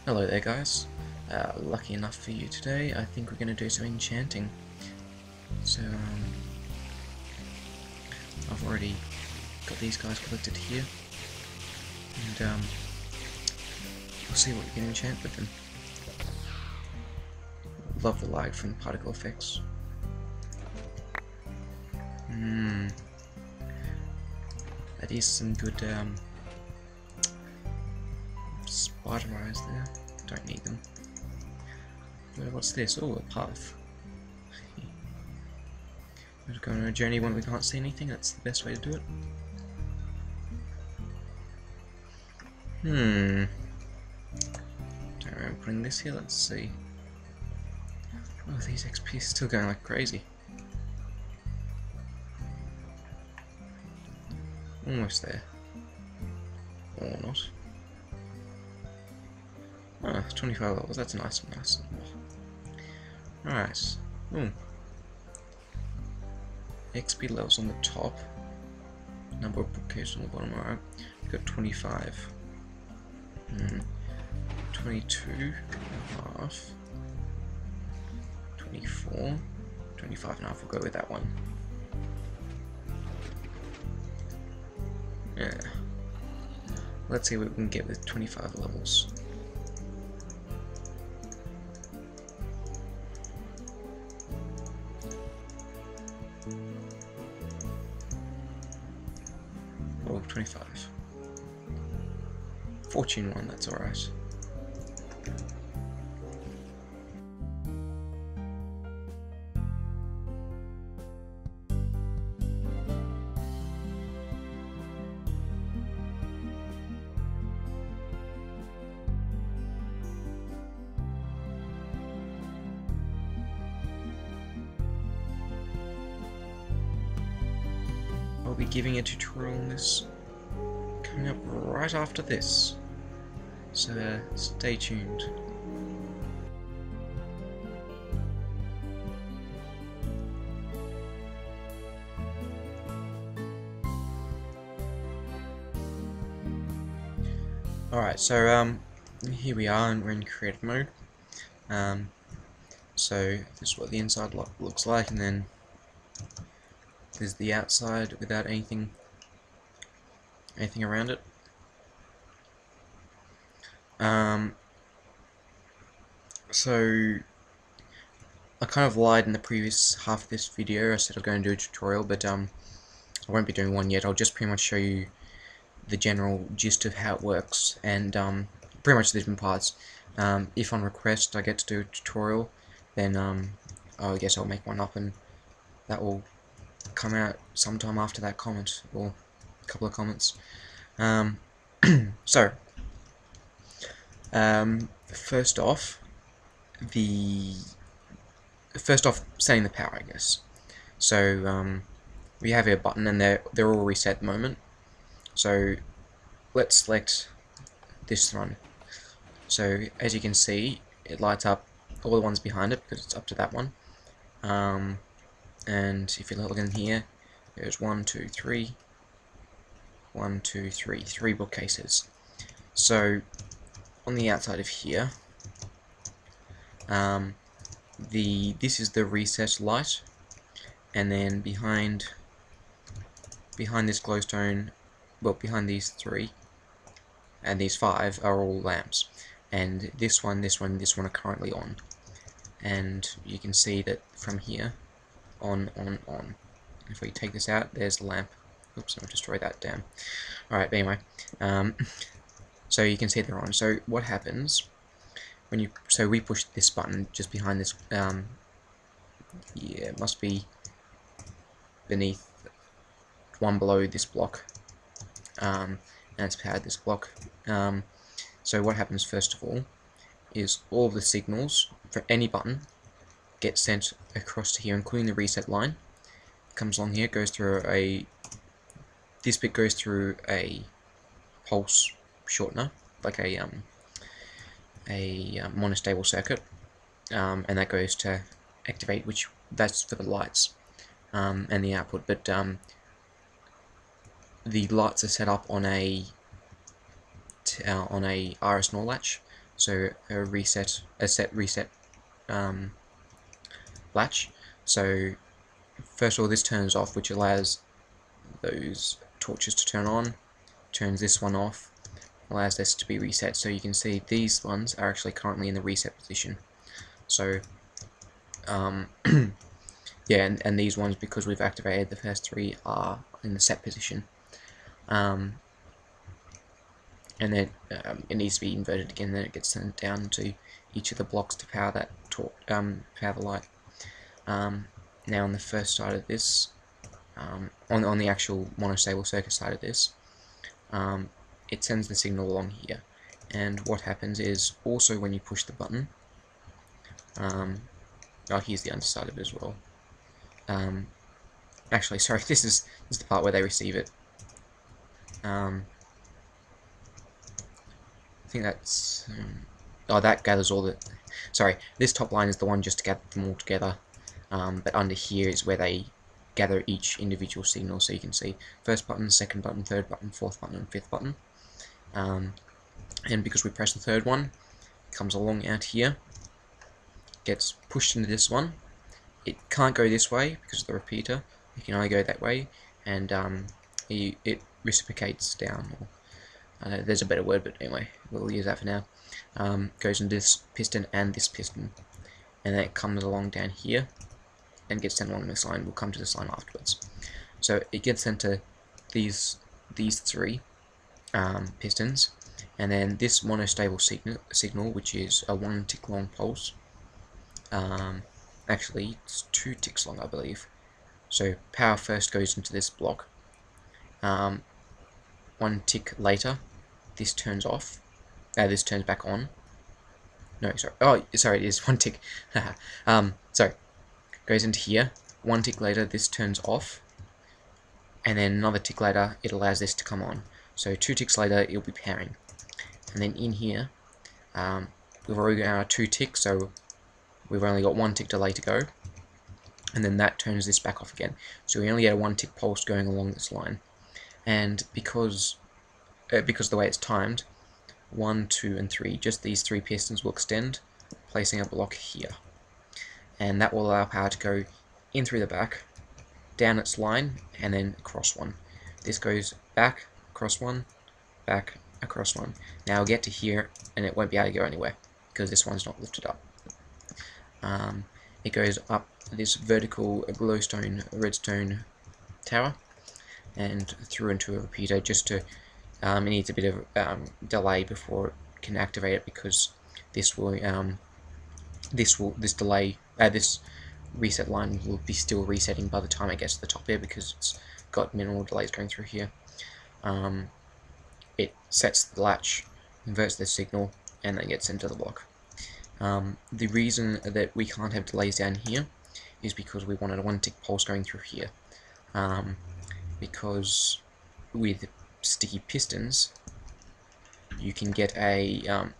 Hello there guys, lucky enough for you today, I think we're going to do some enchanting. So I've already got these guys collected here, and we'll see what we can enchant with them. Love the lag from particle effects. That is some good spider eyes there. Don't need them. What's this? Oh, a path. We're going on a journey when we can't see anything. That's the best way to do it. Don't remember putting this here. Let's see. Oh, these XP are still going like crazy. Almost there. Or not. Oh, 25 levels, that's nice. Alright. XP levels on the top. Number of bookcases on the bottom, alright. We've got 25. 22.5. 24. 25.5, we'll go with that one. Yeah. Let's see what we can get with 25 levels. Oh, 25. Fortune 1, that's alright. I'll be giving a tutorial on this coming up right after this, so stay tuned. Alright, so here we are, and we're in creative mode. So this is what the inside looks like, and then there's the outside without anything around it. So I kind of lied in the previous half of this video. I said I was going to do a tutorial, but I won't be doing one yet. I'll just pretty much show you the general gist of how it works, and pretty much the different parts. If on request I get to do a tutorial, then I guess I'll make one up, and that will come out sometime after that comment, or a couple of comments. So first off, setting the power, I guess. So we have a button, and they're all reset at the moment. So let's select this one. So as you can see, it lights up all the ones behind it because it's up to that one. And if you look in here, there's 1, 2, 3, 1, 2, 3, 3 bookcases. So on the outside of here, this is the reset light, and then behind this glowstone, well, behind these 3 and these 5 are all lamps, and this one are currently on. And you can see that from here, on. If we take this out, there's the lamp. Oops, I'll destroy that, damn. Alright, but anyway, so you can see they're on. So what happens when you, so we push this button just behind this, yeah, it must be beneath, one below this block, and it's powered this block. So what happens first of all is all of the signals for any button get sent across to here, including the reset line. Comes along here, goes through this bit goes through a pulse shortener, like a monostable circuit, and that goes to activate, that's for the lights and the output. But the lights are set up on a RS NOR latch, so a set reset latch. So first of all, this turns off, which allows those torches to turn on, turns this one off, allows this to be reset. So you can see these ones are actually currently in the reset position. So yeah, and these ones, because we've activated the first three, are in the set position. And then it needs to be inverted again, then it gets sent down to each of the blocks to power that power the light. Now on the first side of this, on the actual monostable circuit side of this, it sends the signal along here, and what happens is also when you push the button, oh, here's the underside of it as well. Actually, sorry, this is the part where they receive it. I think that's oh, that gathers all the. Sorry, this top line is the one just to gather them all together. But under here is where they gather each individual signal, so you can see first button, second button, third button, fourth button, and fifth button. And because we press the third one, it comes along out here, gets pushed into this one. It can't go this way because of the repeater. It can only go that way, and it reciprocates down. Or, there's a better word, but anyway, we'll use that for now. Goes into this piston and this piston, and then it comes along down here and gets sent along this line. We'll come to this line afterwards. So it gets sent to these three pistons, and then this monostable signal, which is a 1 tick long pulse. Actually, it's 2 ticks long, I believe. So power first goes into this block. 1 tick later, this turns off. This turns back on. No, sorry. Oh, sorry, it is 1 tick. Sorry. Goes into here. 1 tick later, this turns off. And then another tick later, it allows this to come on. So 2 ticks later, it'll be pairing. And then in here, we've already got our 2 ticks, so we've only got 1 tick delay to go. And then that turns this back off again. So we only get a 1 tick pulse going along this line. And because of the way it's timed, 1, 2, and 3, just these 3 pistons will extend, placing a block here. And that will allow power to go in through the back, down its line, and then across one. This goes back, across one, back, across one. Now we'll get to here, and it won't be able to go anywhere, because this one's not lifted up. It goes up this vertical glowstone redstone tower, and through into a repeater, just to it needs a bit of delay before it can activate it, because this reset line will be still resetting by the time it gets to the top here, because it's got minimal delays going through here. It sets the latch, inverts the signal, and then gets into the block. The reason that we can't have delays down here is because we wanted a 1 tick pulse going through here. Because with sticky pistons, you can get a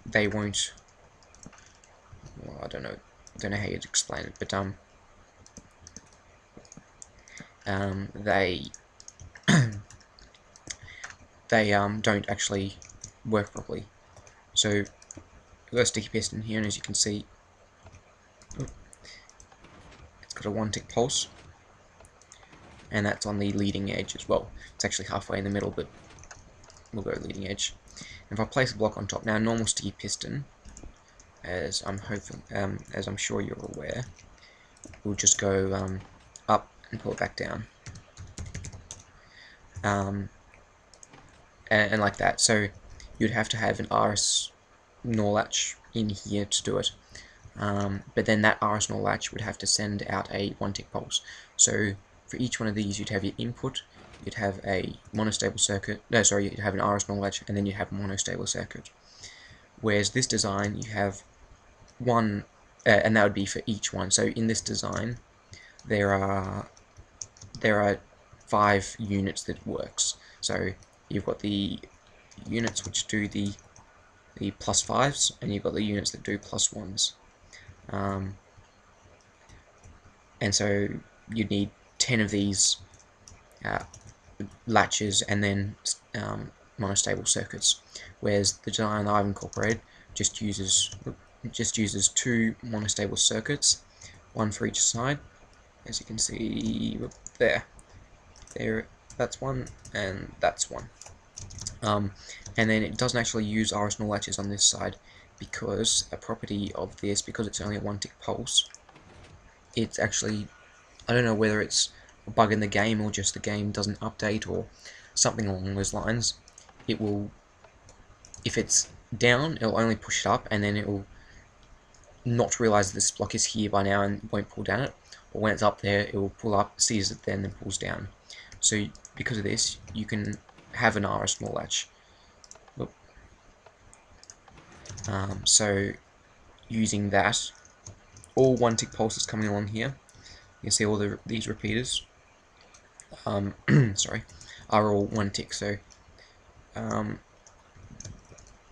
they won't. Well, I don't know how you'd explain it, but they don't actually work properly. So we've got a sticky piston here, and as you can see, it's got a 1 tick pulse, and that's on the leading edge as well. It's actually halfway in the middle, but we'll go leading edge. And if I place a block on top, now a normal sticky piston, as I'm sure you're aware, we'll just go up and pull it back down, and like that. So you'd have to have an RS NOR latch in here to do it, but then that RS NOR latch would have to send out a 1 tick pulse. So for each one of these, you'd have your input, you'd have a monostable circuit, you'd have an RS NOR latch, and then you'd have a monostable circuit. Whereas this design, you have one, and that would be for each one. So in this design, there are 5 units that works. So you've got the units which do the +5s, and you've got the units that do +1s. And so you'd need 10 of these latches and then monostable circuits. Whereas the design that I've incorporated just uses 2 monostable circuits, one for each side. As you can see there, that's one, and that's one. And then it doesn't actually use RS0 latches on this side, because a property of this, because it's only a 1-tick pulse, it's actually, I don't know whether it's a bug in the game or just the game doesn't update or something along those lines. It will, if it's down, it'll only push it up, and then it will not realize this block is here by now and won't pull down it. Or when it's up there, it will pull up, sees it then pulls down. So because of this, you can have an RS0 latch. So using that, all 1-tick pulses coming along here, you can see all these repeaters sorry, are all 1 tick. So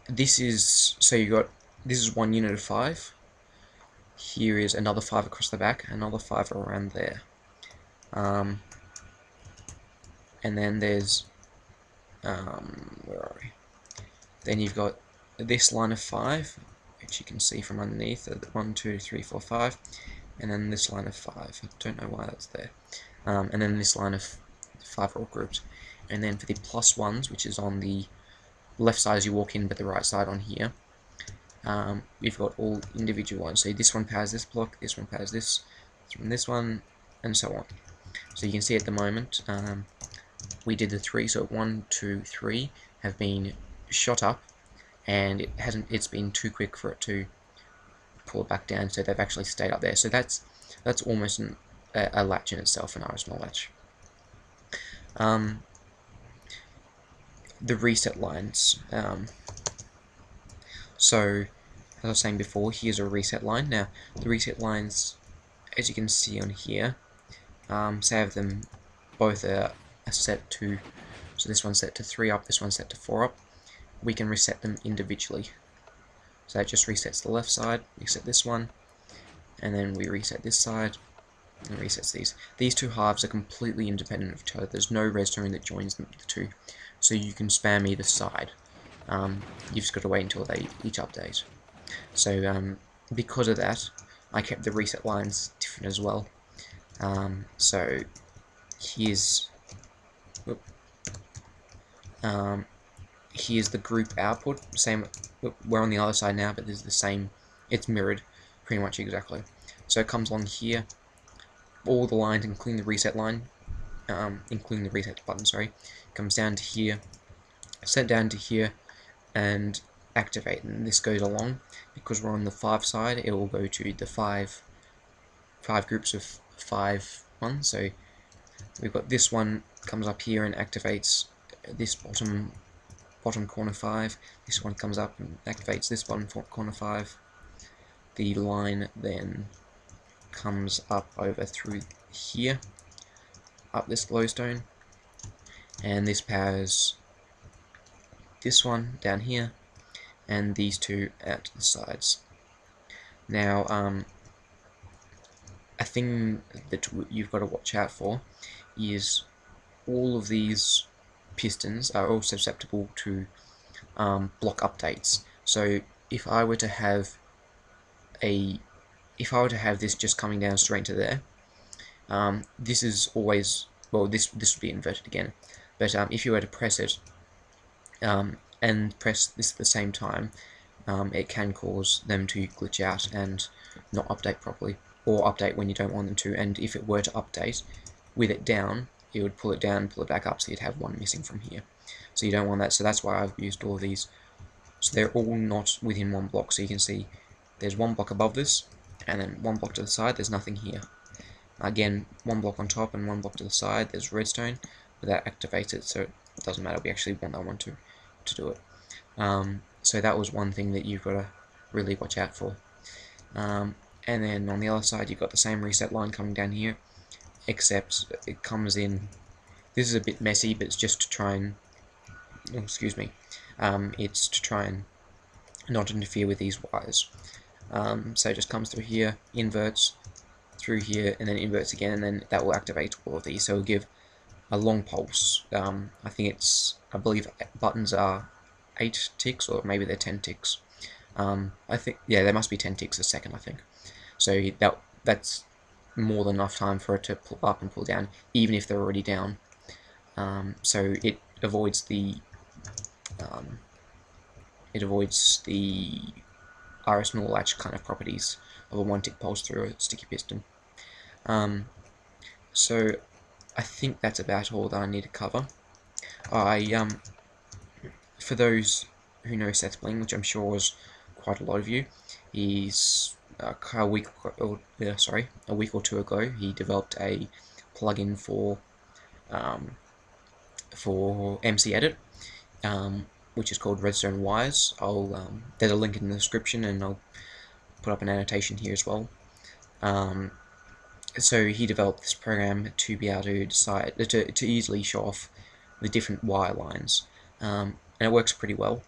this is, so you got, this is 1 unit of 5. Here is another 5 across the back, another 5 around there. And then there's where are we? Then you've got this line of 5, which you can see from underneath, 1, 2, 3, 4, 5, and then this line of 5. I don't know why that's there. And then this line of 5 are all grouped. And then for the plus ones, which is on the left side as you walk in, but the right side on here, we've got all individual ones. So this one powers this block, this one powers this one, and so on. So you can see at the moment, we did the 3, so 1, 2, 3 have been shot up, and it's been too quick for it to pull it back down, so they've actually stayed up there. So that's almost a latch in itself, an RS0 latch. The reset lines. So as I was saying before, here's a reset line. Now the reset lines, as you can see on here, say I have them both are set to, so this one's set to 3 up, this one's set to 4 up. We can reset them individually. So that just resets the left side, reset this one, and then we reset this side, and resets these. These two halves are completely independent of each other. There's no redstone that joins the two, so you can spam either side. You've just got to wait until they each update. So because of that, I kept the reset lines different as well. So here's here's the group output. Same, we're on the other side now, but there's the same. It's mirrored pretty much exactly. So it comes along here. All the lines, including the reset line, including the reset button, sorry, comes down to here, sent down to here, and activate. And this goes along because we're on the 5 side. It will go to the five groups of 5 ones. So we've got this one comes up here and activates this bottom corner 5. This one comes up and activates this bottom corner 5. The line then comes up over through here, up this glowstone, and this powers this one down here, and these two out to the sides. Now, a thing that you've got to watch out for is all of these pistons are all susceptible to block updates. So if I were to have this just coming down straight to there, this is always, well, this would be inverted again. But if you were to press it and press this at the same time, it can cause them to glitch out and not update properly, or update when you don't want them to. And if it were to update with it down, it would pull it down and pull it back up, so you'd have one missing from here. So you don't want that. So that's why I've used all of these. So they're all not within one block. So you can see there's one block above this, and then one block to the side. There's nothing here. Again, one block on top and one block to the side. There's redstone, but that activates it, so it doesn't matter. We actually want that one to do it. So that was one thing that you've got to really watch out for. And then on the other side, you've got the same reset line coming down here, except it comes in. This is a bit messy, but it's just to try and, oh, excuse me, it's to try and not interfere with these wires. So it just comes through here, inverts through here, and then inverts again, and then that will activate all of these. So it'll give a long pulse. I think I believe buttons are 8 ticks, or maybe they're 10 ticks. I think, yeah, there must be 10 ticks a second, I think. So that's more than enough time for it to pull up and pull down, even if they're already down. So it avoids the RS null latch kind of properties of a one-tick pulse through a sticky piston. So I think that's about all that I need to cover. For those who know Seth Bling, which I'm sure was quite a lot of you, he's a week or two ago he developed a plugin for MC Edit, which is called Redstone Wires. There's a link in the description, and I'll put up an annotation here as well. So he developed this program to be able to decide to easily show off the different wire lines, and it works pretty well.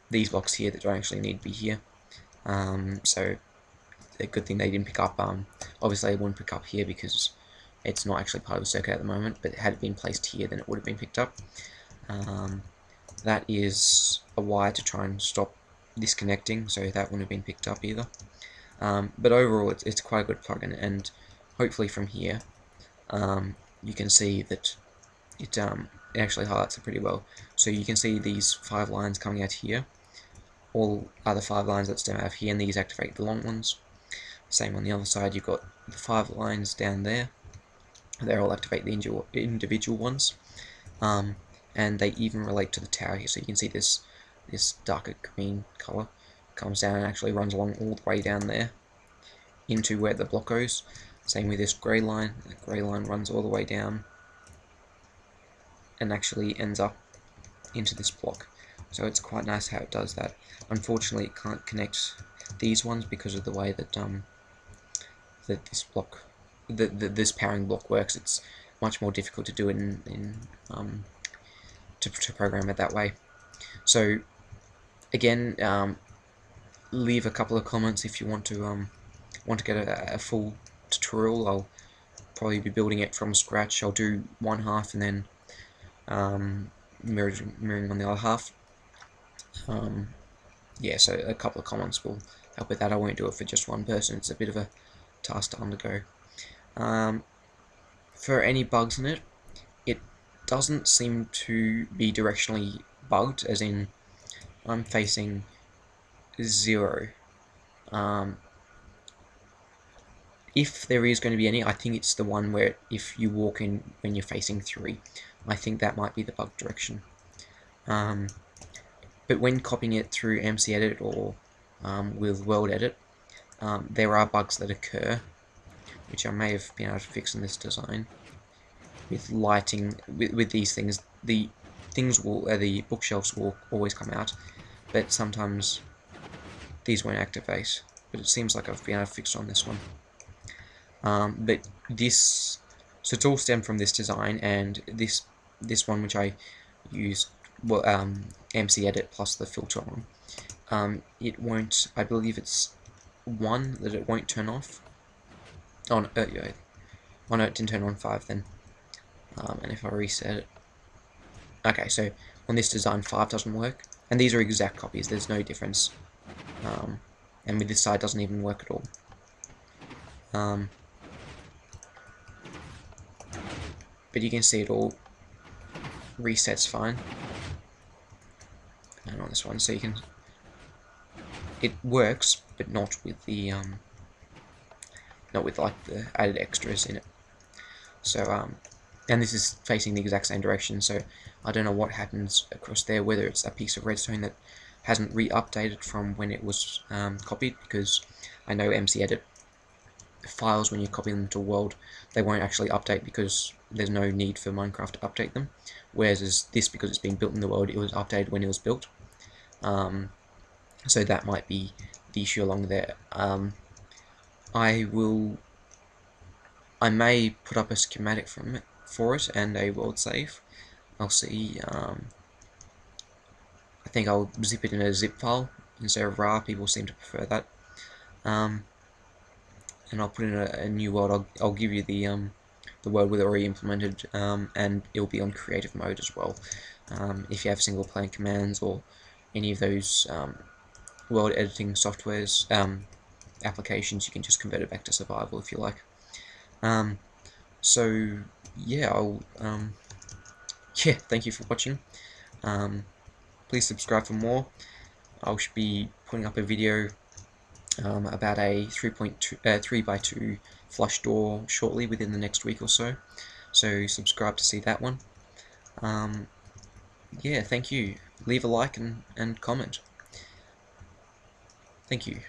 These blocks here that don't actually need to be here, so a good thing they didn't pick up. Obviously, they wouldn't pick up here because it's not actually part of the circuit at the moment, but had it been placed here, then it would have been picked up. That is a wire to try and stop disconnecting, so that wouldn't have been picked up either. But overall, it's quite a good plugin, and hopefully from here, you can see that it actually highlights it pretty well. So you can see these 5 lines coming out here, all other 5 lines that stem out of here, and these activate the long ones. Same on the other side, you've got the 5 lines down there. They all activate the individual ones, and they even relate to the tower here. So you can see this darker green color comes down and actually runs along all the way down there into where the block goes. Same with this grey line. The grey line runs all the way down and actually ends up into this block. So it's quite nice how it does that. Unfortunately, it can't connect these ones because of the way that that this powering block works. It's much more difficult to do it to program it that way. So again, leave a couple of comments if you want to get a full tutorial. I'll probably be building it from scratch. I'll do one half and then mirroring on the other half. Yeah, so a couple of comments will help with that. I won't do it for just one person. It's a bit of a task to undergo. For any bugs in it, it doesn't seem to be directionally bugged, as in I'm facing 0. If there is going to be any, I think it's the one where if you walk in when you're facing 3. I think that might be the bug direction. But when copying it through MC Edit or with World Edit, there are bugs that occur, which I may have been able to fix in this design. With lighting, with these things, the bookshelves will always come out, but sometimes these won't activate. But it seems like I've been able to fix it on this one. But so it's all stemmed from this design, and this one which I used, MC Edit plus the filter on. It won't. I believe it's 1 that it won't turn off. Oh no, yeah. Oh no, it didn't turn on 5 then. And if I reset it, okay. So on this design, 5 doesn't work, and these are exact copies. There's no difference. And with this side, it doesn't even work at all. But you can see it all resets fine. And on this one, so you can, it works, but not with the not with like the added extras in it. So and this is facing the exact same direction, so I don't know what happens across there, whether it's a piece of redstone that hasn't re-updated from when it was copied, because I know MC Edit files, when you copy them to world, they won't actually update because there's no need for Minecraft to update them, whereas this, because it's been built in the world, it was updated when it was built. So that might be the issue along there. I may put up a schematic for it and a world save. I'll see. I think I'll zip it in a zip file instead of RAR. People seem to prefer that. And I'll put in a new world. I'll give you the world with it already implemented, and it'll be on creative mode as well. If you have single player commands or any of those world editing softwares, applications, you can just convert it back to survival if you like. So yeah, thank you for watching. Please subscribe for more. I should be putting up a video about a 3x2 flush door shortly, within the next week or so. So subscribe to see that one. Yeah, thank you. Leave a like and comment. Thank you.